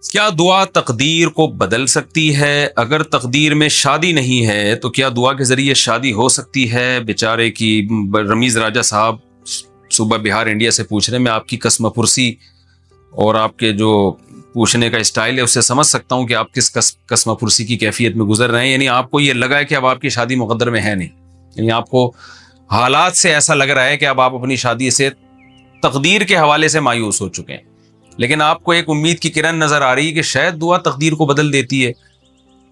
کیا دعا تقدیر کو بدل سکتی ہے؟ اگر تقدیر میں شادی نہیں ہے تو کیا دعا کے ذریعے شادی ہو سکتی ہے؟ بیچارے کی رمیز راجہ صاحب صوبہ بہار انڈیا سے پوچھ رہے ہیں. میں آپ کی قسم پرسی اور آپ کے جو پوچھنے کا اسٹائل ہے اس سے سمجھ سکتا ہوں کہ آپ کس قسم پرسی کی کیفیت میں گزر رہے ہیں. یعنی آپ کو یہ لگا ہے کہ اب آپ کی شادی مقدر میں ہے نہیں. یعنی آپ کو حالات سے ایسا لگ رہا ہے کہ اب آپ اپنی شادی سے تقدیر کے حوالے سے مایوس ہو چکے ہیں. لیکن آپ کو ایک امید کی کرن نظر آ رہی ہے کہ شاید دعا تقدیر کو بدل دیتی ہے.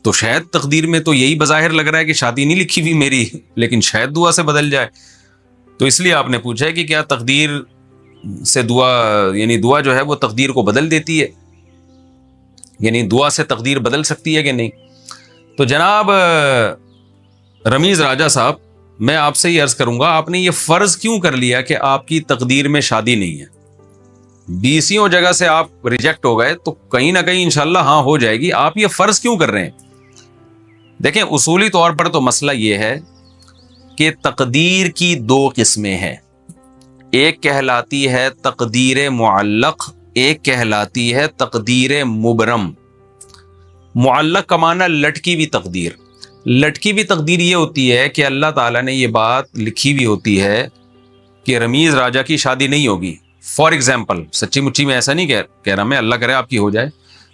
تو شاید تقدیر میں تو یہی بظاہر لگ رہا ہے کہ شادی نہیں لکھی ہوئی میری، لیکن شاید دعا سے بدل جائے. تو اس لیے آپ نے پوچھا ہے کہ کیا تقدیر سے دعا، یعنی دعا جو ہے وہ تقدیر کو بدل دیتی ہے، یعنی دعا سے تقدیر بدل سکتی ہے کہ نہیں. تو جناب رمیز راجہ صاحب، میں آپ سے یہ عرض کروں گا، آپ نے یہ فرض کیوں کر لیا کہ آپ کی تقدیر میں شادی نہیں ہے؟ 20 جگہ سے آپ ریجیکٹ ہو گئے تو کہیں نہ کہیں انشاءاللہ ہاں ہو جائے گی. آپ یہ فرض کیوں کر رہے ہیں؟ دیکھیں اصولی طور پر تو مسئلہ یہ ہے کہ تقدیر کی 2 قسمیں ہیں. ایک کہلاتی ہے تقدیر معلق، ایک کہلاتی ہے تقدیر مبرم. معلق کا معنی لٹکی ہوئی تقدیر. لٹکی ہوئی تقدیر یہ ہوتی ہے کہ اللہ تعالیٰ نے یہ بات لکھی ہوئی ہوتی ہے کہ رمیز راجہ کی شادی نہیں ہوگی. فار ایگزامپل، سچی مچی میں ایسا نہیں کہہ رہا میں، اللہ کرے آپ کی ہو جائے.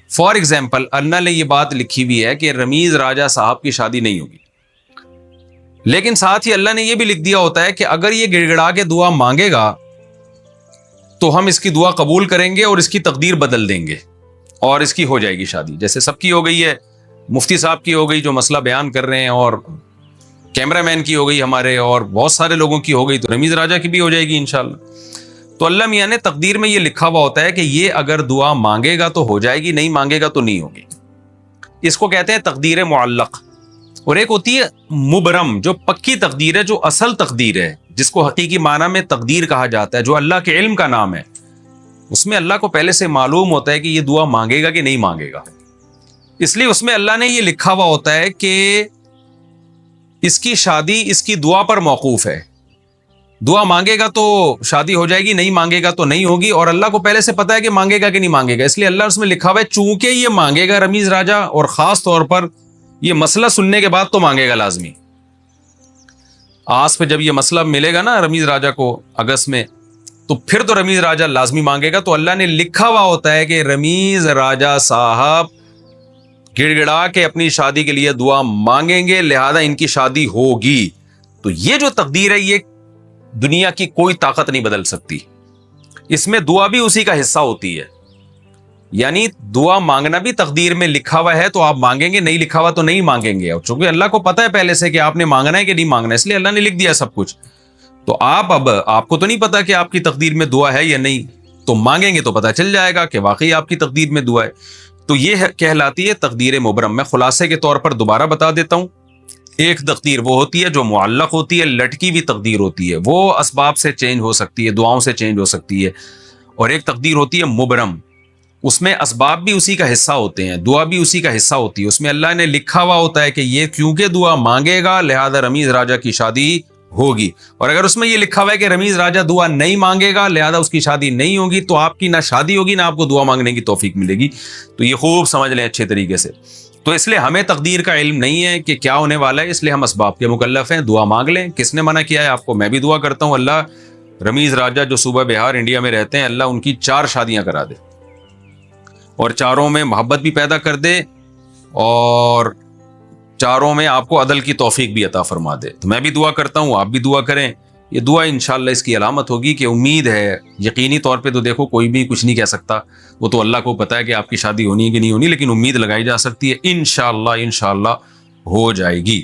فار ایگزامپل اللہ نے یہ بات لکھی ہوئی ہے کہ رمیز راجہ صاحب کی شادی نہیں ہوگی، لیکن ساتھ ہی اللہ نے یہ بھی لکھ دیا ہوتا ہے کہ اگر یہ گڑ گڑا کے دعا مانگے گا تو ہم اس کی دعا قبول کریں گے اور اس کی تقدیر بدل دیں گے اور اس کی ہو جائے گی شادی. جیسے سب کی ہو گئی ہے، مفتی صاحب کی ہو گئی جو مسئلہ بیان کر رہے ہیں، اور کیمرہ مین کی ہو گئی ہمارے، اور بہت سارے لوگوں کی ہو گئی، تو رمیز راجہ کی بھی ہو جائے گی انشاءاللہ. تو اللہ میاں نے تقدیر میں یہ لکھا ہوا ہوتا ہے کہ یہ اگر دعا مانگے گا تو ہو جائے گی، نہیں مانگے گا تو نہیں ہوگی. اس کو کہتے ہیں تقدیر معلق. اور ایک ہوتی ہے مبرم، جو پکی تقدیر ہے، جو اصل تقدیر ہے، جس کو حقیقی معنی میں تقدیر کہا جاتا ہے، جو اللہ کے علم کا نام ہے. اس میں اللہ کو پہلے سے معلوم ہوتا ہے کہ یہ دعا مانگے گا کہ نہیں مانگے گا. اس لیے اس میں اللہ نے یہ لکھا ہوا ہوتا ہے کہ اس کی شادی اس کی دعا پر موقوف ہے. دعا مانگے گا تو شادی ہو جائے گی، نہیں مانگے گا تو نہیں ہوگی. اور اللہ کو پہلے سے پتا ہے کہ مانگے گا کہ نہیں مانگے گا. اس لیے اللہ اس میں لکھا ہوا ہے چونکہ یہ مانگے گا رمیز راجہ، اور خاص طور پر یہ مسئلہ سننے کے بعد تو مانگے گا لازمی. آس پہ جب یہ مسئلہ ملے گا نا رمیز راجہ کو اگست میں، تو پھر تو رمیز راجہ لازمی مانگے گا. تو اللہ نے لکھا ہوا ہوتا ہے کہ رمیز راجہ صاحب گڑ گڑا کے اپنی شادی کے لیے دعا مانگیں گے، لہذا ان کی شادی ہوگی. تو یہ جو تقدیر ہے یہ دنیا کی کوئی طاقت نہیں بدل سکتی. اس میں دعا بھی اسی کا حصہ ہوتی ہے. یعنی دعا مانگنا بھی تقدیر میں لکھا ہوا ہے تو آپ مانگیں گے، نہیں لکھا ہوا تو نہیں مانگیں گے. اور چونکہ اللہ کو پتا ہے پہلے سے کہ آپ نے مانگنا ہے کہ نہیں مانگنا ہے، اس لیے اللہ نے لکھ دیا سب کچھ. تو آپ کو تو نہیں پتا کہ آپ کی تقدیر میں دعا ہے یا نہیں، تو مانگیں گے تو پتا چل جائے گا کہ واقعی آپ کی تقدیر میں دعا ہے. تو یہ کہلاتی ہے تقدیر مبرم. میں خلاصے کے طور پر دوبارہ بتا دیتا ہوں. ایک تقدیر وہ ہوتی ہے جو معلق ہوتی ہے، لٹکی ہوئی تقدیر ہوتی ہے، وہ اسباب سے چینج ہو سکتی ہے، دعاؤں سے چینج ہو سکتی ہے. اور ایک تقدیر ہوتی ہے مبرم، اس میں اسباب بھی اسی کا حصہ ہوتے ہیں، دعا بھی اسی کا حصہ ہوتی ہے. اس میں اللہ نے لکھا ہوا ہوتا ہے کہ یہ کیونکہ دعا مانگے گا لہذا رمیز راجہ کی شادی ہوگی. اور اگر اس میں یہ لکھا ہوا ہے کہ رمیز راجہ دعا نہیں مانگے گا لہذا اس کی شادی نہیں ہوگی، تو آپ کی نہ شادی ہوگی نہ آپ کو دعا مانگنے کی توفیق ملے گی. تو یہ خوب سمجھ لیں اچھے طریقے سے. تو اس لیے ہمیں تقدیر کا علم نہیں ہے کہ کیا ہونے والا ہے، اس لیے ہم اسباب کے مکلف ہیں. دعا مانگ لیں. کس نے منع کیا ہے آپ کو؟ میں بھی دعا کرتا ہوں اللہ رمیز راجہ جو صوبہ بہار انڈیا میں رہتے ہیں، اللہ ان کی 4 شادیاں کرا دے اور 4 میں محبت بھی پیدا کر دے اور 4 میں آپ کو عدل کی توفیق بھی عطا فرما دے. تو میں بھی دعا کرتا ہوں، آپ بھی دعا کریں. یہ دعا انشاءاللہ اس کی علامت ہوگی کہ امید ہے. یقینی طور پہ تو دیکھو کوئی بھی کچھ نہیں کہہ سکتا، وہ تو اللہ کو پتا ہے کہ آپ کی شادی ہونی ہے کہ نہیں ہونی، لیکن امید لگائی جا سکتی ہے. انشاءاللہ ہو جائے گی.